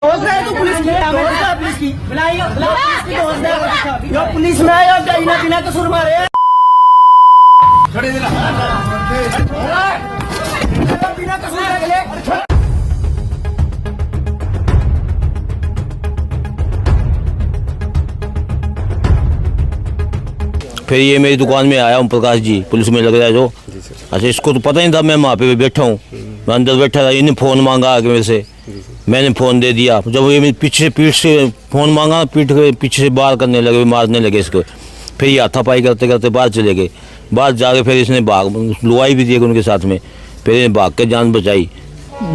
Police की police में आया बिना कसूर मारे बिना कसूर। फिर ये मेरी दुकान में आया ओम प्रकाश जी, पुलिस में लग रहा है जो। अच्छा, इसको तो पता नहीं था मैं वहाँ पे बैठा हूँ, मैं अंदर बैठा था। इन्हें फ़ोन मांगा आगे मेरे से, मैंने फ़ोन दे दिया। जब ये पीछे पीठ से फ़ोन मांगा, पीठ के पीछे से बाहर करने लगे, मारने लगे इसको। फिर ये हाथापाई करते करते बाहर चले गए। बाहर जाके फिर इसने भाग लुआई भी दी उनके साथ में, फिर इन्हें भाग के जान बचाई।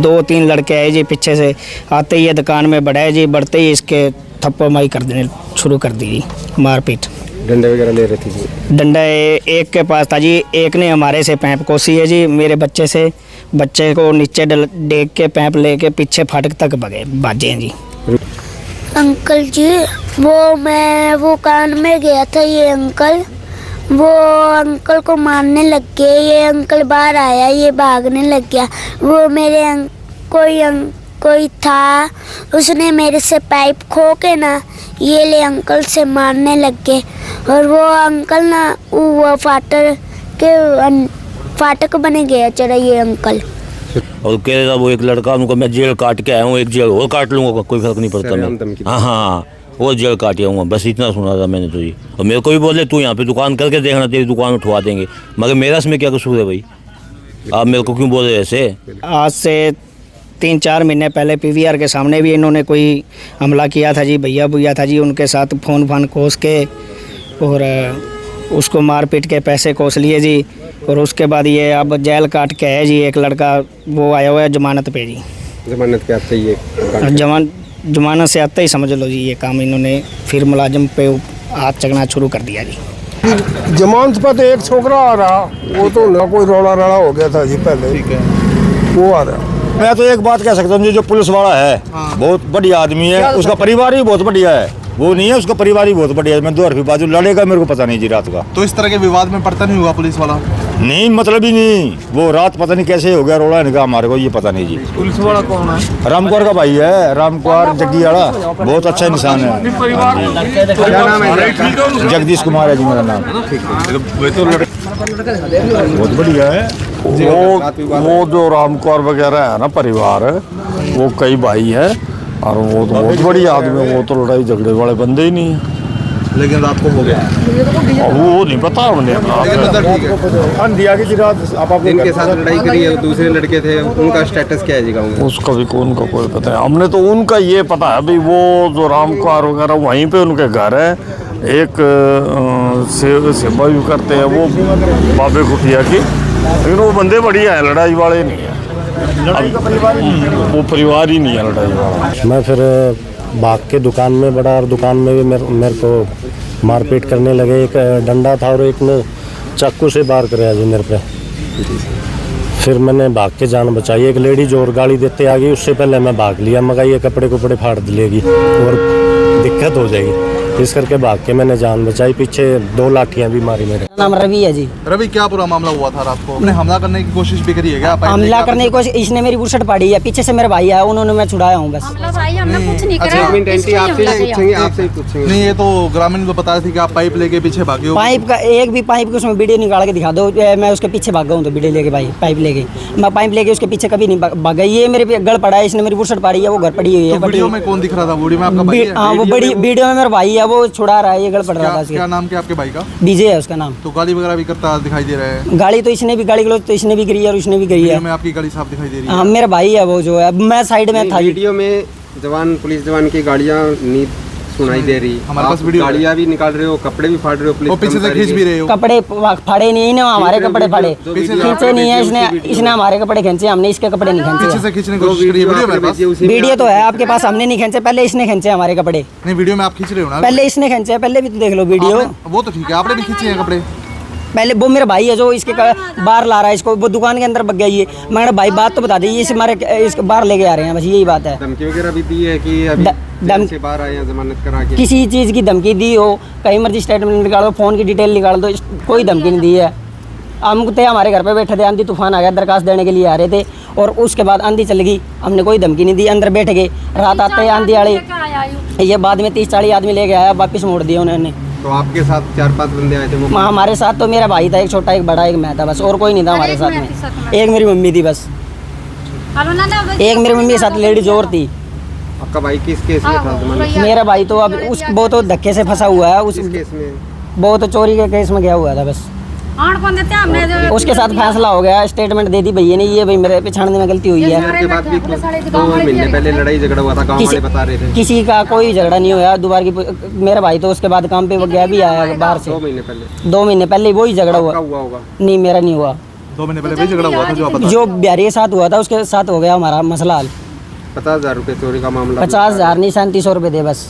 2-3 लड़के आए जी पीछे से, आते ही ये दुकान में बढ़ाए जी, बढ़ते ही इसके थप्पड़ मारी कर देने शुरू कर दी जी, मारपीट। डंडे वगैरह ले रही थी जी? डंडा एक के पास था जी, एक ने हमारे से पैंप कोसी है जी, मेरे बच्चे से। बच्चे को नीचे डेग के पैंप लेके पीछे फाटक तक भाजे हैं जी। अंकल जी वो कान में गया था, ये अंकल को मारने लग गए। ये अंकल बाहर आया, ये भागने लग गया। वो मेरे कोई था, उसने मेरे से पाइप खो के ना ये ले अंकल से मारने लग गए। और वो अंकल ना वो फाटक बने गया चढ़ा ये अंकल। और कह रहा वो एक लड़का, उनको मैं जेल काट के आया हूँ, एक जेल और काट लूँगा, कोई फर्क नहीं पड़ता मैं। हाँ, वो जेल काट आऊँगा, बस इतना सुना था मैंने तो जी। और मेरे को भी बोले तू यहाँ पे दुकान करके देखना, तेरी दुकान उठवा देंगे। मगर मेरा इसमें क्या कसूर है भाई, आप मेरे को क्यों बोल रहे ऐसे? आज से 3-4 महीने पहले PVR के सामने भी इन्होंने कोई हमला किया था जी, भैया था जी, उनके साथ फ़ोन कोस के और उसको मार पीट के पैसे कोस लिए जी। और उसके बाद ये अब जेल काट के है जी, एक लड़का वो आया हुआ है जमानत पे जी। जमानत के आते ही जमानत से आते ही समझ लो जी, ये काम इन्होंने फिर मुलाजिम पे हाथ चकना शुरू कर दिया जी। जमानत पर तो एक छोकरा आ रहा, वो तो ना कोई रोड़ा हो गया था जी पहले, ठीक है, वो आ रहा। मैं तो एक बात कह सकता हूँ, जो पुलिस वाला है बहुत बढ़िया आदमी है, उसका परिवार भी बहुत बढ़िया है। वो नहीं है, उसका परिवार ही बहुत बढ़िया है। मैं 2 रुपये बाजू लड़ेगा, मेरे को पता नहीं जी रात का। तो इस तरह के विवाद में पड़ता नहीं हुआ पुलिस वाला? नहीं, मतलब ही नहीं। वो रात पता नहीं कैसे हो गया, रोड़ा निकाह हमारे को ये पता नहीं जी। पुलिस वाला कौन है? रामकुमार का भाई है, रामकुमार जग्गी वाला, बहुत अच्छा इंसान है। क्या नाम है? जगदीश कुमार है जी मेरा नाम। बहुत बढ़िया है। वो जो रामकुमार वगैरह है ना परिवार, वो कई भाई है और वो तो बहुत बढ़िया आदमी है। वो तो लड़ाई झगड़े वाले बंदे ही नहीं है। लेकिन रात को हो गया वो नहीं पता हमने दिया कि रात जिनके साथ लड़ाई करी है दूसरे लड़के थे, उनका स्टेटस क्या है जी गाँव में? उसका भी उनका कोई पता है, हमने तो उनका ये पता है भाई, वो जो रामकुमार वगैरह वहीं पे उनके घर है। एक सेवा भी करते हैं वो बाबे कुटिया की, लेकिन वो बंदे बढ़िया है, लड़ाई वाले नहीं है। वो परिवार ही नहीं है लड़ाई वाला। मैं फिर भाग के दुकान में बढ़ा और दुकान में भी मेरे को मारपीट करने लगे। एक डंडा था और एक ने चाकू से वार कराया जी मेरे पे। फिर मैंने भाग के जान बचाई। एक लेडी जो और गाली देते आ गई, उससे पहले मैं भाग लिया। मगर ये कपड़े फाड़ लेगी और दिक्कत हो जाएगी, इस करके भाग के मैंने जान बचाई। पीछे 2 लाठियां भी मारी मेरे। नाम रवि है जी। रवि, क्या पूरा मामला हुआ था रात को? आपने हमला करने की कोशिश भी करी है क्या? हमला करने की कोशिश, इसने मेरी बुरशट पाड़ी है, पीछे से मेरा भाई है, उन्होंने मैं छुड़ाया हूँ बस। नहीं, ये तो ग्रामीण को बता रहे थे कि आप पाइप लेके पीछे भागे हो। पाइप का एक भी पाइप की उसमें वीडियो निकाल के दिखा दो, मैं उसके पीछे भागा हूँ तो वीडियो लेके भाई पाइप लेके मैं पाइप लेके उसके पीछे कभी नहीं भागा। ये मेरे पे गड़ पड़ा है, इसने मेरी बुरशट पाड़ी है, वो घर पड़ी हुई है। वीडियो में कौन दिख रहा था? वीडियो में आपका भाई है? हाँ, वो बड़ी वीडियो में मेरा भाई है, वो छुड़ा रहा है, ये गड़ पड़ रहा था। क्या नाम क्या आपके भाई का? विजय है उसका नाम। तो गाली वगैरह भी करता दिखाई दे रहा है? गाली तो इसने भी गाली तो इसने भी करी है और उसने भी करी है। में आपकी गाली साफ दिखाई दे रही है? हाँ, मेरा भाई है वो जो है, मैं साइड में था। वीडियो में पुलिस जवान की गाड़ियाँ सुनाई दे रही, हमारे पास वीडियो गाड़ियाँ भी निकाल रहे हो, कपड़े भी फाड़ रहे हो, पुलिस पीछे से खींच भी रहे हो। कपड़े फाड़े नहीं ना, हमारे कपड़े फाड़े, खींचे नहीं है इसने हमारे कपड़े खींचे, हमने इसके कपड़े नहीं खींचे। पीछे से खींचने की कोशिश करी है? वीडियो मेरे पास वीडियो तो है आपके पास, हमने नहीं खींचे, पहले इसने खींचे हमारे कपड़े। नहीं, वीडियो में आप खींच रहे हो ना? पहले इसने खींचे, पहले भी तो देख लो वीडियो। वो तो ठीक है, आपने भी खींचे हैं कपड़े? पहले वो मेरा भाई है जो इसके बाहर ला रहा है इसको, वो दुकान के अंदर बग गया। ये मैं भाई बात तो बता दीजिए, इसे हमारे इसके बाहर लेके आ रहे हैं, बस यही बात है। धमकी वगैरह भी दी है कि अभी जेल से बाहर आए हैं जमानत करा के? किसी चीज़ की धमकी दी हो, कहीं मर्जी स्टेटमेंट निकालो, फ़ोन की डिटेल निकाल दो, कोई धमकी नहीं दी है। हम थे हमारे घर पे बैठे थे, आंधी तूफान आ गया, दरखास्त देने के लिए आ रहे थे और उसके बाद आंधी चल गई। हमने कोई धमकी नहीं दी, अंदर बैठ गए। रात आते आंधी आड़ी, ये बाद में 30-40 आदमी लेके आया, वापस मोड़ दिया उन्होंने। तो आपके साथ 4-5 बंदे आए थे वो? हमारे साथ तो मेरा भाई था, एक छोटा एक बड़ा, एक मैं था, बस और कोई नहीं था हमारे साथ में। एक मेरी मम्मी थी बस, एक मेरी मम्मी के साथ लेडीज और थी। आपका भाई किस केस में था? मेरा भाई तो अब उस वो तो धक्के से फंसा हुआ है, उस किस केस में? वो तो चोरी के केस में गया हुआ था बस। उसके साथ फैसला हो गया, स्टेटमेंट दे दी भैया ने, ये भाई मेरे पिछाड़ने में गलती हुई है। के बाद भी 2 महीने पहले लड़ाई झगड़ा हुआ था, गाँव वाले बता रहे थे। किसी का कोई झगड़ा नहीं हुआ दोबारा की। मेरा भाई तो उसके बाद काम पे वो गया भी आया बाहर से। 2 महीने पहले? 2 महीने पहले वही झगड़ा हुआ होगा? नहीं, मेरा नहीं हुआ। 2 महीने पहले वही झगड़ा हुआ था जो आप बता रहे जो बिहारी के साथ हुआ था उसके साथ हो गया हमारा मसला हल। 50,000 रुपये चोरी का मामला? 50,000 नहीं, 3700 रुपये दे बस।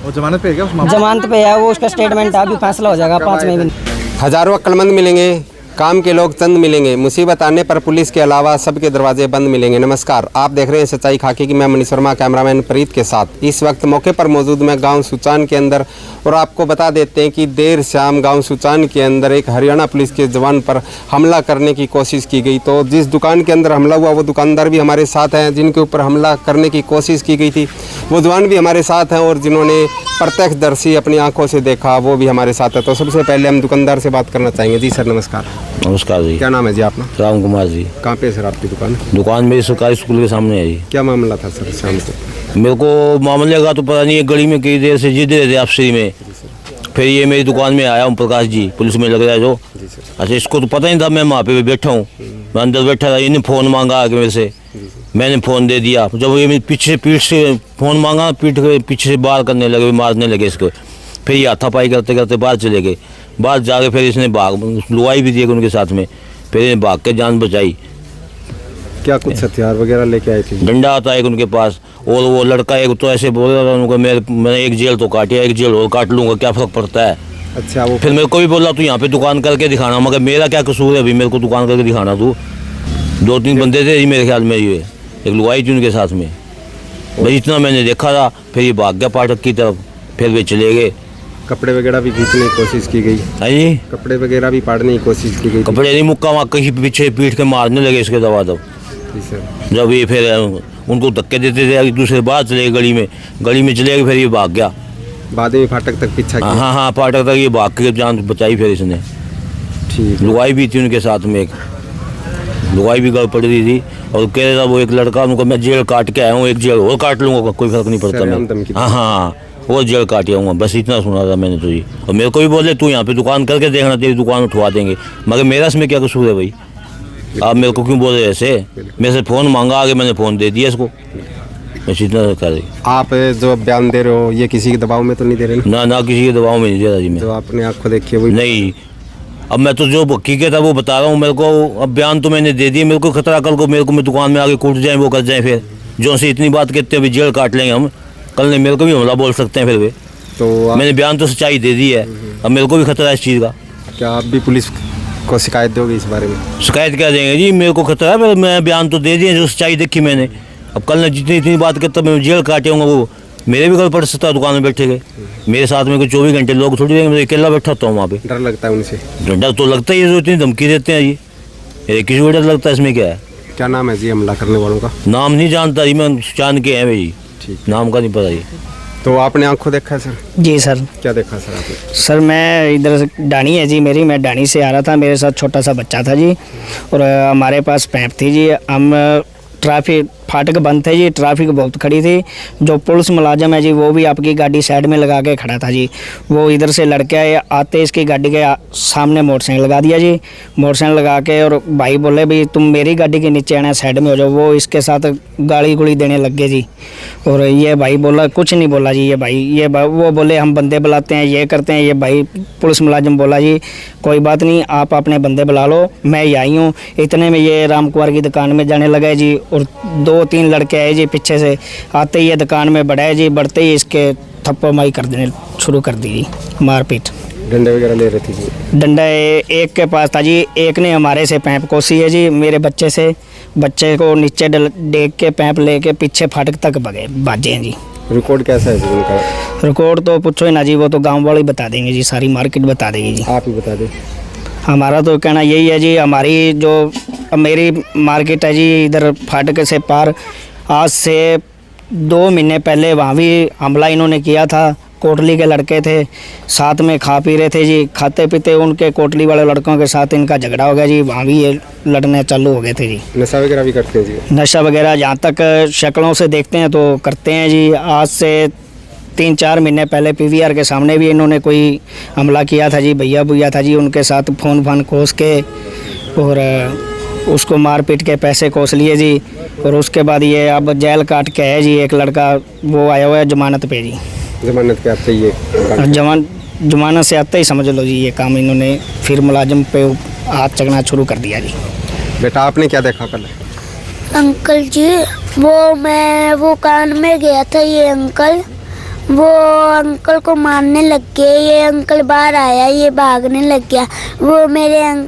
और जमानत पे है क्या उस मामले? जमानत पे है वो, उसका स्टेटमेंट अभी फैसला हो जाएगा 5 महीने। हजारों अक्लमंद मिलेंगे, काम के लोग चंद मिलेंगे, मुसीबत आने पर पुलिस के अलावा सबके दरवाजे बंद मिलेंगे। नमस्कार, आप देख रहे हैं सच्चाई खाकी की। मैं मनीष वर्मा, कैमरामैन प्रीत के साथ। इस वक्त मौके पर मौजूद मैं गांव सुचान के अंदर, और आपको बता देते हैं कि देर शाम गांव सुचान के अंदर एक हरियाणा पुलिस के जवान पर हमला करने की कोशिश की गई। तो जिस दुकान के अंदर हमला हुआ वो दुकानदार भी हमारे साथ हैं, जिनके ऊपर हमला करने की कोशिश की गई थी वो जवान भी हमारे साथ हैं, और जिन्होंने प्रत्यक्षदर्शी अपनी आंखों से देखा वो भी हमारे साथ है। तो सबसे पहले हम दुकानदार से बात करना चाहेंगे। जी सर नमस्कार। नमस्कार जी। क्या नाम है जी अपना? राम कुमार जी। कहाँ पे सर आपकी दुकान? दुकान मेरी सरकारी स्कूल के सामने है जी। क्या मामला था सर शाम को? मेरे को मामले का तो पता नहीं है, गली में कई देर से जिद रहे थे आपसी में, फिर ये मेरी दुकान में आया ओम प्रकाश जी, पुलिस में लग रहा है जो। अच्छा, इसको तो पता नहीं था मैं वहाँ पे बैठा हूँ, मैं अंदर बैठा था। इन्हें फ़ोन मांगा आगे मेरे से, मैंने फ़ोन दे दिया। जब ये मेरे पीछे पीठ से फ़ोन मांगा, पीठ के पीछे से बाहर करने लगे, मारने लगे इसको। फिर ये हाथापाई करते करते बाहर चले गए। बाहर जाके फिर इसने भाग लुआई भी दी उनके साथ में, फिर इन्हें भाग के जान बचाई। क्या कुछ हथियार वगैरह लेके आए थे? डंडा आता है उनके पास, और वो लड़का एक तो ऐसे बोल रहा था उनको, मैंने एक जेल तो काटी है, एक जेल और काट लूँगा, क्या फ़र्क पड़ता है। अच्छा, वो फिर मेरे को भी बोला तू यहाँ पे दुकान करके दिखाना, मगर मेरा क्या कसूर है अभी, मेरे को दुकान करके दिखाना तू। 2-3 बंदे थे मेरे ख्याल में, ये एक लुआई थी उनके साथ में, भाई इतना मैंने देखा था। फिर ये भाग गया फाटक की तरफ, फिर वे चले गए। कपड़े वगैरह भी खींचने की कोशिश की गई? हाँ जी, कपड़े वगैरह भी पाड़ने की कोशिश की गई? कपड़े नहीं, मुक्का वहाँ कहीं पीछे पीट के मारने लगे इसके दबा दब। जी सर। जब ये फिर उनको धक्के देते थे, एक दूसरे बाहर चले गए, गली में चले गए, फिर ये भाग गया। बाद में फाटक तक पीछा किया? हाँ, फाटक तक ये भाग के जान बचाई फिर इसने। ठीक। लुगाई भी थी उनके साथ में, एक लुगाई भी गल पड़ रही थी, और कह रहा था वो एक लड़का, उनको मैं जेल काट के आया हूँ, एक जेल और काट लूँगा, कोई फर्क नहीं पड़ता मैं। हाँ, वो जेल काट आऊँगा, बस इतना सुना था मैंने तो जी। और मेरे को भी बोले तू यहाँ पे दुकान करके देखना, तेरी दुकान उठवा देंगे, मगर मेरा इसमें क्या कसूर है भाई, आप मेरे को क्यों बोल रहे ऐसे। मेरे से फ़ोन मांगा आगे, मैंने फ़ोन दे दिया इसको, बस इतना कर रही। आप जो बयान दे रहे हो ये किसी के दबाव में तो नहीं दे रहे ना? ना, किसी के दबाव में नहीं दे रहा जी मैं। जो आपने आंखों देखी है वही? नहीं, अब मैं तो जो हकीकत है वो बता रहा हूँ। मेरे को अब बयान तो मैंने दे दिया, मेरे को खतरा कल को मेरे को मैं दुकान में आगे कूट जाए, वो कर जाए, फिर जो से इतनी बात कहते हैं अभी जेल काट लेंगे हम, कल ने मेरे को भी हमला बोल सकते हैं फिर वे। तो मैंने बयान तो सच्चाई दे दी है, अब मेरे को भी खतरा है इस चीज़ का। क्या आप भी पुलिस को शिकायत दोगे इस बारे में? शिकायत क्या देंगे जी, मेरे को खतरा है, पर मैं बयान तो दे दिए, जो सच्चाई देखी मैंने। अब कल ने जितनी इतनी बात करता मैं जेल काटे होंगे, वो मेरे भी कल पड़ सकता है, दुकान में बैठे गए मेरे साथ में कोई 24 घंटे लोग थोड़ी देंगे, मैं अकेला बैठा होता हूँ वहाँ पे। डर लगता है उनसे? डर तो लगता ही है, जो इतनी धमकी देते हैं जी, ये किसी को डर लगता है, इसमें क्या है। क्या नाम है जी हमला करने वालों का? नाम नहीं जानता जी मैं, जान के हैं भाई, नाम का नहीं पता जी। तो आपने आंखों देखा है सर? जी सर। क्या देखा सर आपने? सर मैं इधर से डानी है जी मेरी, मैं डानी से आ रहा था, मेरे साथ छोटा सा बच्चा था जी, और हमारे पास पैप थी जी। हम ट्रैफिक फाटक बंद थे जी, ट्रैफिक बहुत खड़ी थी। जो पुलिस मुलाजम है जी वो भी आपकी गाड़ी साइड में लगा के खड़ा था जी। वो इधर से लड़के आए, आते इसकी गाड़ी के सामने मोटरसाइकिल लगा दिया जी। मोटरसाइकिल लगा के और भाई बोले भाई तुम मेरी गाड़ी के नीचे आना, साइड में हो जाओ। वो इसके साथ गाली गुली देने लग गए जी। और ये भाई बोला, कुछ नहीं बोला जी ये वो बोले हम बंदे बुलाते हैं, ये करते हैं। ये भाई पुलिस मुलाजिम बोला जी कोई बात नहीं, आप अपने बंदे बुला लो, मैं ही आई हूँ। इतने में ये राम कुमार की दुकान में जाने लगा जी, और 2-3 लड़के आए जी पीछे से। आते ही ये दुकान में बढ़ाए जी, बढ़ते ही इसके थप्पड़ मारी कर देने शुरू कर दी जी, मारपीट। डंडे वगैरह ले रहे थे जी? डंडा एक के पास था जी, एक ने हमारे से पैप कोसी है जी, मेरे बच्चे से। बच्चे को नीचे डेग के पैप लेके पीछे फाटक तक भाजे हैं जी। रिकॉर्ड कैसा है जी उनका? रिकॉर्ड तो पूछो ही ना जी, वो तो गांव वाले बता देंगे जी, सारी मार्केट बता देगी जी। आप ही बता दें। हमारा तो कहना यही है जी, हमारी जो मेरी मार्केट है जी इधर फाटक से पार, आज से 2 महीने पहले वहाँ भी हमला इन्होंने किया था। कोटली के लड़के थे, साथ में खा पी रहे थे जी, खाते पीते उनके कोटली वाले लड़कों के साथ इनका झगड़ा हो गया जी, वहाँ भी ये लड़ने चालू हो गए थे जी। नशा वगैरह भी करते हैं जी? नशा वगैरह जहाँ तक शक्लों से देखते हैं तो करते हैं जी। आज से 3-4 महीने पहले पीवीआर के सामने भी इन्होंने कोई हमला किया था जी, भैया भैया था जी, उनके साथ फ़ोन फान कोस के और उसको मार पीट के पैसे कोस लिए जी। और उसके बाद ये अब जेल काट के है जी, एक लड़का वो आया हुआ है जमानत पे जी। जमानत क्या चाहिए? जमानत से आते ही समझ लो जी ये काम इन्होंने फिर मुलाजिम पे हाथ चकना शुरू कर दिया जी। बेटा आपने क्या देखा कल? अंकल जी वो कान में गया था, ये अंकल वो अंकल को मारने लग गए। ये अंकल बाहर आया, ये भागने लग गया। वो मेरे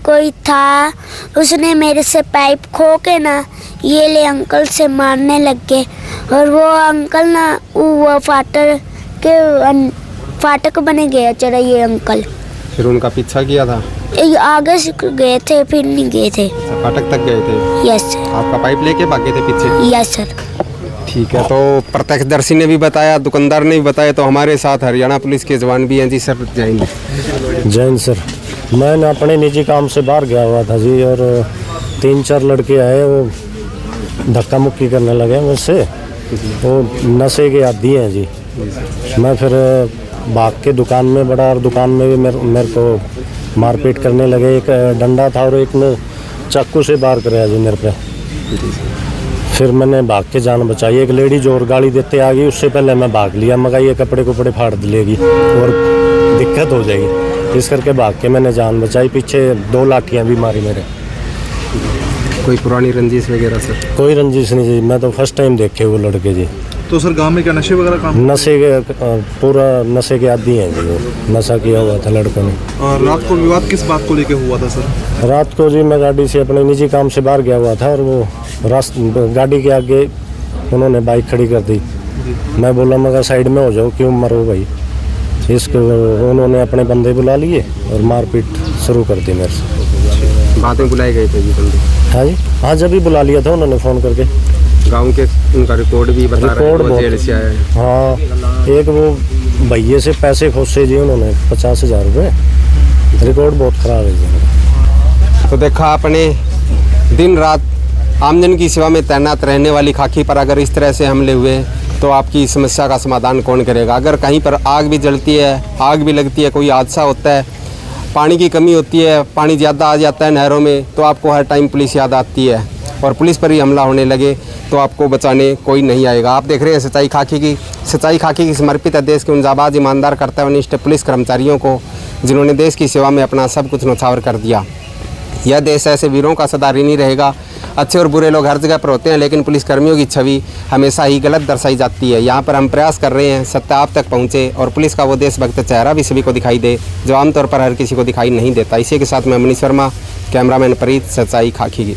कोई था, उसने मेरे से पाइप खो के ना ये ले अंकल से मारने लग गए। और वो अंकल ना वो फाटक बने गया चढ़ा ये अंकल। फिर उनका पीछा किया था? ये आगे से गए थे, फिर नहीं गए थे। फाटक तक गए थे? Yes sir. आपका पाइप लेके भागे थे पीछे? Yes sir. ठीक है, तो प्रत्यक्षदर्शी ने भी बताया, दुकानदार ने भी बताया, तो हमारे साथ हरियाणा पुलिस के जवान भी हैं जी। सर जय हिंद। जय हिंद सर। मैं अपने निजी काम से बाहर गया हुआ था जी, और 3-4 लड़के आए, वो धक्का मुक्की करने लगे मुझसे। वो नशे के आदी हैं जी। मैं फिर भाग के दुकान में बढ़ा, और दुकान में भी मेरे को मारपीट करने लगे। एक डंडा था और एक ने चाकू से वार कराया जी मेरे पे। फिर मैंने भाग के जान बचाई। एक लेडी जो और गाड़ी देते आ गई, उससे पहले मैं भाग लिया। मगर ये कपड़े फाड़ लेगी और दिक्कत हो जाएगी, इस करके भाग के मैंने जान बचाई। पीछे 2 लाठियाँ भी मारी मेरे। कोई पुरानी रंजिश वगैरह सर? कोई रंजिश नहीं जी, मैं तो फर्स्ट टाइम देखे वो लड़के जी। तो सर गांव में क्या नशे वगैरह काम? नशे के पूरा नशे के आदी हैं जी, वो नशा किया हुआ था लड़कों ने। और रात को विवाद किस बात को लेके हुआ था सर? रात को जी मैं गाड़ी से अपने निजी काम से बाहर गया हुआ था, और वो गाड़ी के आगे उन्होंने बाइक खड़ी कर दी। मैं बोला मगर साइड में हो जाओ, क्यों मरो भाई। इसके उन्होंने अपने बंदे बुला लिए और मारपीट शुरू कर दी मेरे से। बाद में बुलाए गए थे जी बंदे? हाँ जी, हाँ जब भी बुला लिया था उन्होंने फ़ोन करके। गांव के उनका रिकॉर्ड भी बता रहे हैं, वो जेल से आया है। हाँ, एक वो भैये से पैसे खोसे जी उन्होंने 50,000 रुपये। रिकॉर्ड बहुत ख़राब है जी। तो देखा आपने, दिन रात आमजन की सेवा में तैनात रहने वाली खाकी पर अगर इस तरह से हमले हुए तो आपकी समस्या का समाधान कौन करेगा? अगर कहीं पर आग भी जलती है, आग भी लगती है, कोई हादसा होता है, पानी की कमी होती है, पानी ज़्यादा आ जाता है नहरों में, तो आपको हर टाइम पुलिस याद आती है। और पुलिस पर ही हमला होने लगे तो आपको बचाने कोई नहीं आएगा। आप देख रहे हैं सच्चाई खाकी की समर्पित है देश के उन जाबाज ईमानदार कर्तव्यनिष्ठ पुलिस कर्मचारियों को जिन्होंने देश की सेवा में अपना सब कुछ न्यौछावर कर दिया। यह देश ऐसे वीरों का सदा ऋणी रहेगा। अच्छे और बुरे लोग हर जगह पर होते हैं, लेकिन पुलिसकर्मियों की छवि हमेशा ही गलत दर्शाई जाती है। यहाँ पर हम प्रयास कर रहे हैं सत्य आप तक पहुँचे और पुलिस का वो देशभक्त चेहरा भी सभी को दिखाई दे जो आमतौर पर हर किसी को दिखाई नहीं देता। इसी के साथ मैं मनीष वर्मा, कैमरामैन प्रीत, सच्चाई खाकी की।